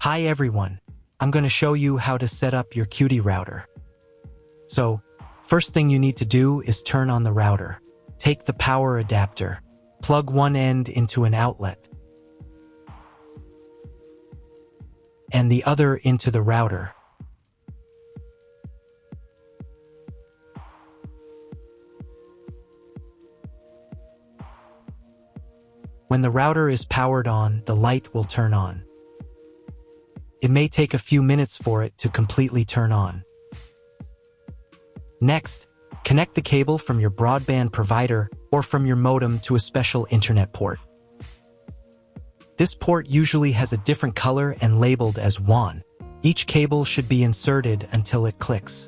Hi everyone, I'm going to show you how to set up your Cudy router. So, first thing you need to do is turn on the router. Take the power adapter, plug one end into an outlet, and the other into the router. When the router is powered on, the light will turn on. It may take a few minutes for it to completely turn on. Next, connect the cable from your broadband provider or from your modem to a special internet port. This port usually has a different color and labeled as WAN. Each cable should be inserted until it clicks.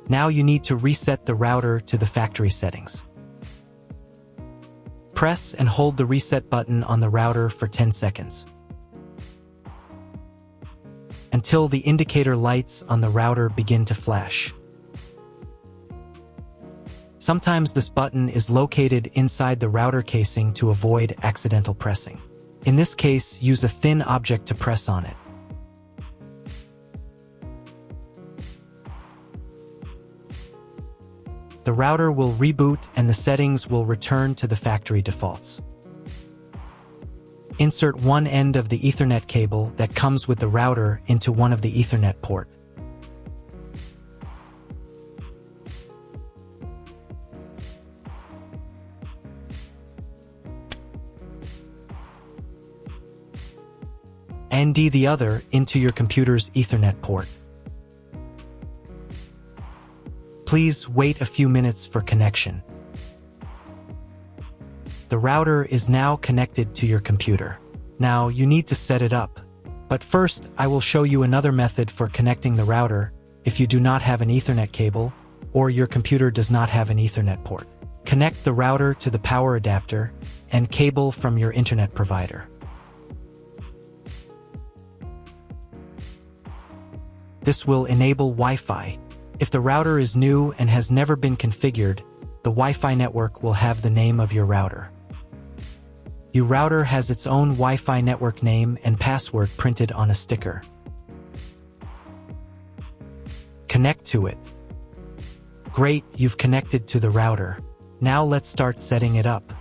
Now you need to reset the router to the factory settings. Press and hold the reset button on the router for 10 seconds. Until the indicator lights on the router begin to flash. Sometimes this button is located inside the router casing to avoid accidental pressing. In this case, use a thin object to press on it. The router will reboot and the settings will return to the factory defaults. Insert one end of the Ethernet cable that comes with the router into one of the Ethernet port. And the other into your computer's Ethernet port. Please wait a few minutes for connection. The router is now connected to your computer. Now you need to set it up. But first, I will show you another method for connecting the router if you do not have an Ethernet cable or your computer does not have an Ethernet port. Connect the router to the power adapter and cable from your internet provider. This will enable Wi-Fi. If the router is new and has never been configured, the Wi-Fi network will have the name of your router. Your router has its own Wi-Fi network name and password printed on a sticker. Connect to it. Great, you've connected to the router. Now let's start setting it up.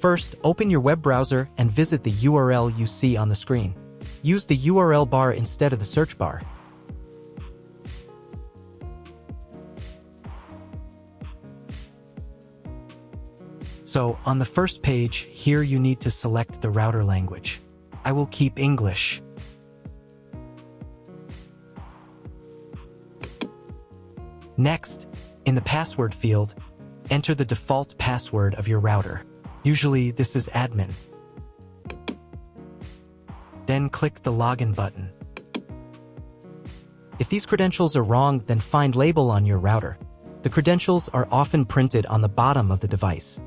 First, open your web browser and visit the URL you see on the screen. Use the URL bar instead of the search bar. So, on the first page, here you need to select the router language. I will keep English. Next, in the password field, enter the default password of your router. Usually, this is admin. Then click the login button. If these credentials are wrong, then find label on your router. The credentials are often printed on the bottom of the device.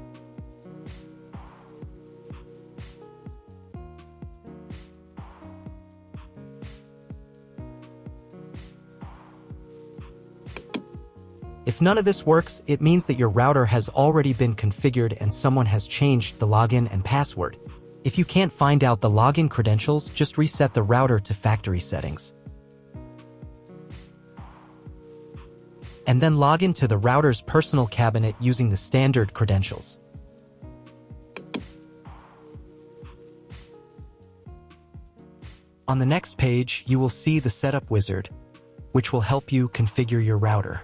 If none of this works, it means that your router has already been configured and someone has changed the login and password. If you can't find out the login credentials, just reset the router to factory settings. And then log into the router's personal cabinet using the standard credentials. On the next page, you will see the setup wizard, which will help you configure your router.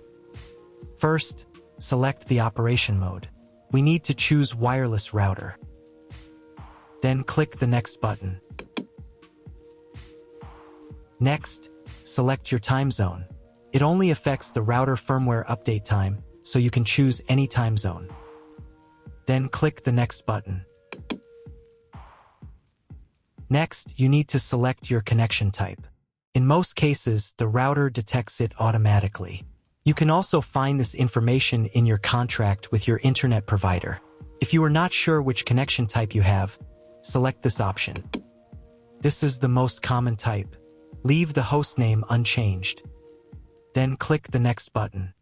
First, select the operation mode. We need to choose wireless router. Then click the next button. Next, select your time zone. It only affects the router firmware update time, so you can choose any time zone. Then click the next button. Next, you need to select your connection type. In most cases, the router detects it automatically. You can also find this information in your contract with your internet provider. If you are not sure which connection type you have, select this option. This is the most common type. Leave the hostname unchanged. Then click the next button.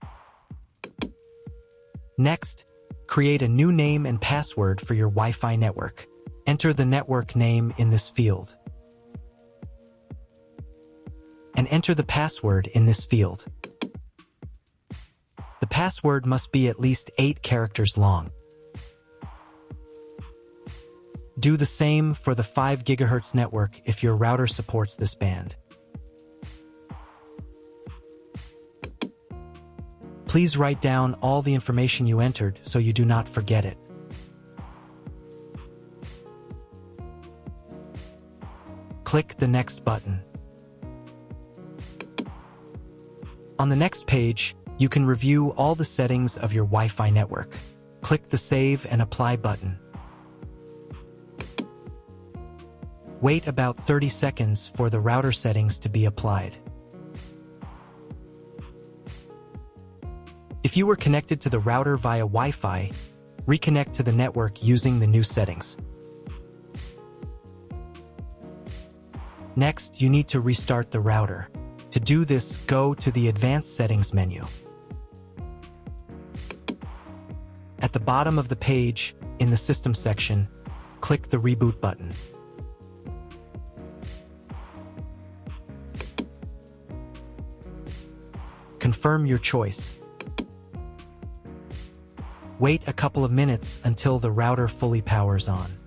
Next, create a new name and password for your Wi-Fi network. Enter the network name in this field. And enter the password in this field. The password must be at least 8 characters long. Do the same for the 5 GHz network if your router supports this band. Please write down all the information you entered so you do not forget it. Click the Next button. On the next page, you can review all the settings of your Wi-Fi network. Click the Save and Apply button. Wait about 30 seconds for the router settings to be applied. If you were connected to the router via Wi-Fi, reconnect to the network using the new settings. Next, you need to restart the router. To do this, go to the Advanced Settings menu. At the bottom of the page, in the System section, click the Reboot button. Confirm your choice. Wait a couple of minutes until the router fully powers on.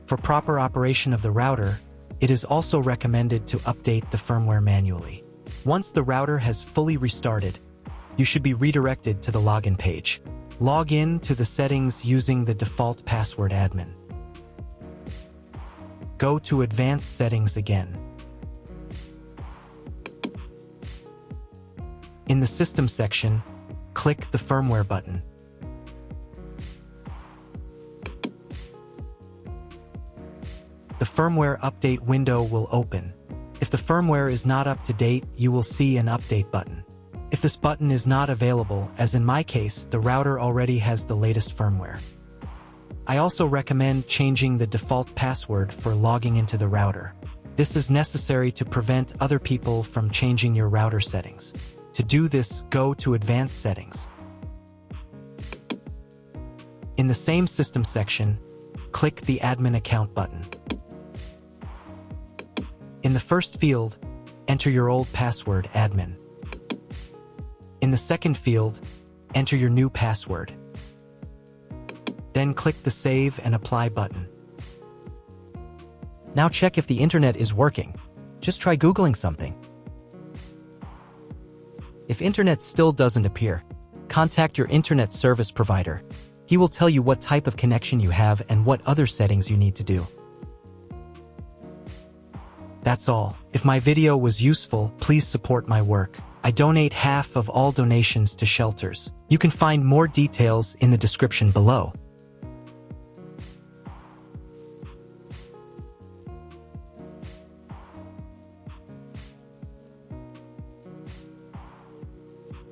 For proper operation of the router, it is also recommended to update the firmware manually. Once the router has fully restarted, you should be redirected to the login page. Log in to the settings using the default password admin. Go to Advanced Settings again. In the System section, click the Firmware button. The firmware update window will open. If the firmware is not up to date, you will see an Update button. If this button is not available, as in my case, the router already has the latest firmware. I also recommend changing the default password for logging into the router. This is necessary to prevent other people from changing your router settings. To do this, go to Advanced Settings. In the same System section, click the Admin Account button. In the first field, enter your old password, admin. In the second field, enter your new password. Then click the Save and Apply button. Now check if the internet is working. Just try Googling something. If internet still doesn't appear, contact your internet service provider. He will tell you what type of connection you have and what other settings you need to do. That's all. If my video was useful, please support my work. I donate half of all donations to shelters. You can find more details in the description below.